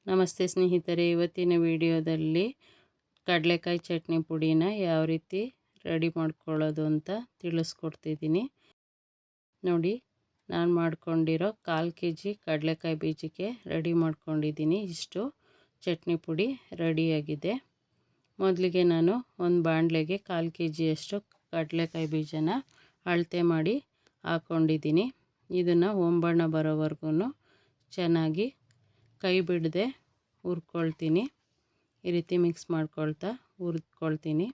ನಮಸ್ತೆ ಸ್ನೇಹಿತರೆ, ಇವತ್ತಿನ ವಿಡಿಯೋದಲ್ಲಿ ಕಡಲೆಕಾಯಿ ಚಟ್ನಿ ಪುಡಿನ ಯಾವ ರೀತಿ ರೆಡಿ ಮಾಡ್ಕೊಳ್ಳೋದು ಅಂತ ತಿಳಿಸ್ಕೊಡ್ತಿದ್ದೀನಿ. ನೋಡಿ, ನಾನು ಮಾಡ್ಕೊಂಡಿರೋ 1/4 kg ಕಡಲೆಕಾಯಿ ಬೀಜಕ್ಕೆ ರೆಡಿ ಮಾಡ್ಕೊಂಡಿದ್ದೀನಿ. ಇಷ್ಟು ಚಟ್ನಿ ಪುಡಿ ರೆಡಿಯಾಗಿದೆ. ಮೊದಲಿಗೆ ನಾನು ಒಂದು ಬಾಣಲೆಗೆ 1/4 kgಯಷ್ಟು ಕಡಲೆಕಾಯಿ ಬೀಜನ ಅಳತೆ ಮಾಡಿ ಹಾಕ್ಕೊಂಡಿದ್ದೀನಿ. ಇದನ್ನು ಹೊಂಬಣ್ಣ ಬರೋವರೆಗೂ ಚೆನ್ನಾಗಿ ಕೈ ಬಿಡದೆ ಹುರ್ಕೊಳ್ತೀನಿ. ಈ ರೀತಿ ಮಿಕ್ಸ್ ಮಾಡ್ಕೊಳ್ತಾ ಹುರಿದ್ಕೊಳ್ತೀನಿ.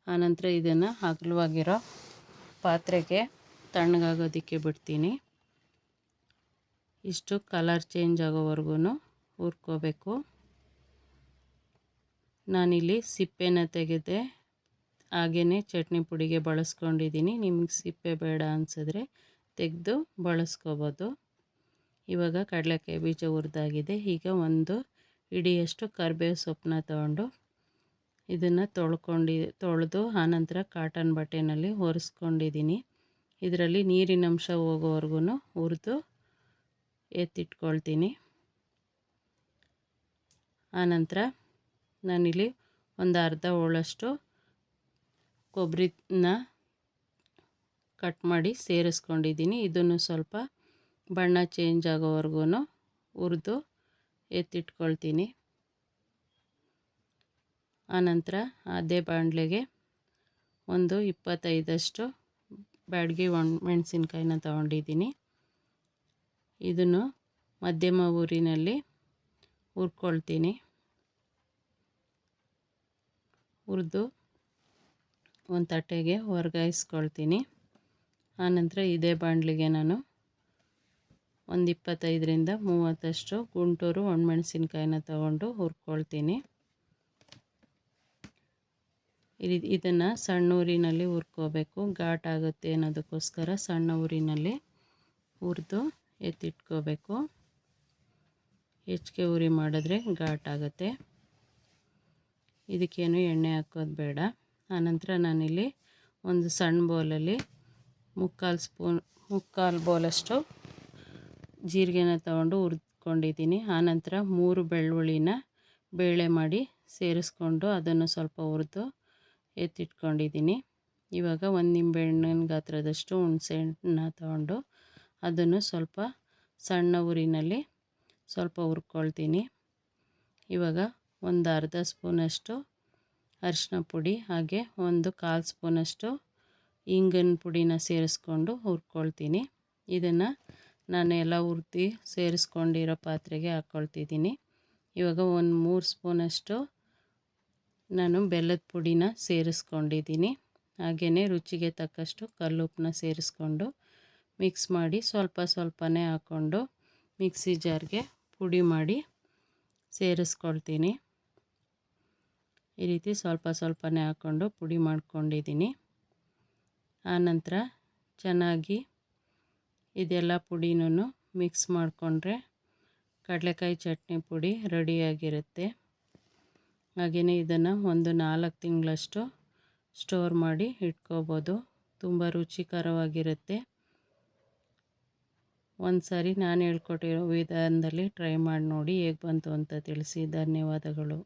ಆನಂತರ ಇದನ್ನು ಅಗಲವಾಗಿರೋ ಪಾತ್ರೆಗೆ ತಣ್ಣಗಾಗೋದಕ್ಕೆ ಬಿಡ್ತೀನಿ. ಇಷ್ಟು ಕಲರ್ ಚೇಂಜ್ ಆಗೋವರೆಗೂ ಹುರ್ಕೋಬೇಕು. ನಾನಿಲ್ಲಿ ಸಿಪ್ಪೆನ ತೆಗೆದೆ ಹಾಗೆಯೇ ಚಟ್ನಿ ಪುಡಿಗೆ ಬಳಸ್ಕೊಂಡಿದ್ದೀನಿ. ನಿಮಗೆ ಸಿಪ್ಪೆ ಬೇಡ ಅನಿಸಿದ್ರೆ ತೆಗೆದು ಬಳಸ್ಕೋಬೋದು. ಇವಾಗ ಕಡಲೆಕಾಯಿ ಬೀಜ ಹುರಿದಾಗಿದೆ. ಈಗ ಒಂದು ಹಿಡಿಯಷ್ಟು ಕರಿಬೇವು ಸೊಪ್ಪನ್ನ ತಗೊಂಡು ಇದನ್ನು ತೊಳೆದು ಆನಂತರ ಕಾಟನ್ ಬಟ್ಟೆನಲ್ಲಿ ಒರೆಸ್ಕೊಂಡಿದ್ದೀನಿ. ಇದರಲ್ಲಿ ನೀರಿನ ಅಂಶ ಹೋಗೋವರೆಗೂ ಹುರಿದು ಎತ್ತಿಟ್ಕೊಳ್ತೀನಿ. ಆನಂತರ ನಾನಿಲ್ಲಿ ಒಂದು ಅರ್ಧ ಹೋಳಷ್ಟು ಕೊಬ್ಬರಿನ ಕಟ್ ಮಾಡಿ ಸೇರಿಸ್ಕೊಂಡಿದ್ದೀನಿ. ಇದನ್ನು ಸ್ವಲ್ಪ ಬಣ್ಣ ಚೇಂಜ್ ಆಗೋವರೆಗೂ ಹುರಿದು ಎತ್ತಿಟ್ಕೊಳ್ತೀನಿ. ಆನಂತರ ಅದೇ ಬಾಣಲೆಗೆ ಒಂದು 25 ಬ್ಯಾಡಗಿ ಮೆಣಸಿನ್ಕಾಯಿನ ತಗೊಂಡಿದ್ದೀನಿ. ಇದನ್ನು ಮಧ್ಯಮ ಉರಿನಲ್ಲಿ ಹುರ್ಕೊಳ್ತೀನಿ. ಹುರಿದು ಒಂದು ತಟ್ಟೆಗೆ ವರ್ಗಾಯಿಸ್ಕೊಳ್ತೀನಿ. ಆನಂತರ ಇದೇ ಬಾಣಲೆಗೆ ನಾನು ಒಂದು 25-30 ಗುಂಟೂರು ಒಣಮೆಣಸಿನ್ಕಾಯಿನ ತಗೊಂಡು ಹುರ್ಕೊಳ್ತೀನಿ. ಇದನ್ನು ಸಣ್ಣ ಉರಿನಲ್ಲಿ ಹುರ್ಕೋಬೇಕು. ಘಾಟ್ ಆಗುತ್ತೆ ಅನ್ನೋದಕ್ಕೋಸ್ಕರ ಸಣ್ಣ ಉರಿನಲ್ಲಿ ಹುರಿದು ಎತ್ತಿಟ್ಕೋಬೇಕು. ಹೆಚ್ಚಿಗೆ ಉರಿ ಮಾಡಿದ್ರೆ ಘಾಟ್ ಆಗುತ್ತೆ. ಇದಕ್ಕೇನು ಎಣ್ಣೆ ಹಾಕೋದು ಬೇಡ. ಆನಂತರ ನಾನಿಲ್ಲಿ ಒಂದು ಸಣ್ಣ ಬೌಲಲ್ಲಿ 3/4 ಬೌಲಷ್ಟು ಜೀರಿಗೆನ ತಗೊಂಡು ಹುರಿದ್ಕೊಂಡಿದ್ದೀನಿ. ಆನಂತರ 3 ಬೆಳ್ಳುಳ್ಳಿನ ಬೇಳೆ ಮಾಡಿ ಸೇರಿಸ್ಕೊಂಡು ಅದನ್ನು ಸ್ವಲ್ಪ ಹುರಿದು ಎತ್ತಿಟ್ಕೊಂಡಿದ್ದೀನಿ. ಇವಾಗ ಒಂದು ನಿಂಬೆಹಣ್ಣಿನ ಗಾತ್ರದಷ್ಟು ಹುಣಸೆಹಣ್ಣನ್ನ ತಗೊಂಡು ಅದನ್ನು ಸ್ವಲ್ಪ ಸಣ್ಣ ಉರಿನಲ್ಲಿ ಸ್ವಲ್ಪ ಹುರ್ಕೊಳ್ತೀನಿ. ಇವಾಗ ಒಂದು ಅರ್ಧ ಸ್ಪೂನಷ್ಟು ಅರಿಶಿನ ಪುಡಿ ಹಾಗೆ ಒಂದು 1/4 ಸ್ಪೂನಷ್ಟು ಇಂಗಿನ ಪುಡಿನ ಸೇರಿಸ್ಕೊಂಡು ಹುರ್ಕೊಳ್ತೀನಿ. ಇದನ್ನು ನಾನು ಎಲ್ಲ ಹುರಿದು ಸೇರಿಸ್ಕೊಂಡಿರೋ ಪಾತ್ರೆಗೆ ಹಾಕ್ಕೊಳ್ತಿದ್ದೀನಿ. ಇವಾಗ ಒಂದು 3 ಸ್ಪೂನಷ್ಟು ನಾನು ಬೆಲ್ಲದ ಪುಡಿನ ಸೇರಿಸ್ಕೊಂಡಿದ್ದೀನಿ. ಹಾಗೆಯೇ ರುಚಿಗೆ ತಕ್ಕಷ್ಟು ಕಲ್ಲುಪ್ಪನ್ನ ಸೇರಿಸ್ಕೊಂಡು ಮಿಕ್ಸ್ ಮಾಡಿ ಸ್ವಲ್ಪನೇ ಹಾಕ್ಕೊಂಡು ಮಿಕ್ಸಿ ಜಾರ್ಗೆ ಪುಡಿ ಮಾಡಿ ಸೇರಿಸ್ಕೊಳ್ತೀನಿ. ಈ ರೀತಿ ಸ್ವಲ್ಪನೇ ಹಾಕ್ಕೊಂಡು ಪುಡಿ ಮಾಡ್ಕೊಂಡಿದ್ದೀನಿ. ಆನಂತರ ಚೆನ್ನಾಗಿ ಇದೆಲ್ಲ ಪುಡಿನೂ ಮಿಕ್ಸ್ ಮಾಡಿಕೊಂಡ್ರೆ ಕಡಲೆಕಾಯಿ ಚಟ್ನಿ ಪುಡಿ ರೆಡಿಯಾಗಿರುತ್ತೆ. ಹಾಗೆಯೇ ಇದನ್ನು ಒಂದು 4 ತಿಂಗಳಷ್ಟು ಸ್ಟೋರ್ ಮಾಡಿ ಇಟ್ಕೋಬೋದು. ತುಂಬ ರುಚಿಕರವಾಗಿರುತ್ತೆ. ಒಂದು ಸಾರಿ ನಾನು ಹೇಳ್ಕೊಟ್ಟಿರೋ ವಿಧಾನದಲ್ಲಿ ಟ್ರೈ ಮಾಡಿ ನೋಡಿ, ಹೇಗೆ ಬಂತು ಅಂತ ತಿಳಿಸಿ. ಧನ್ಯವಾದಗಳು.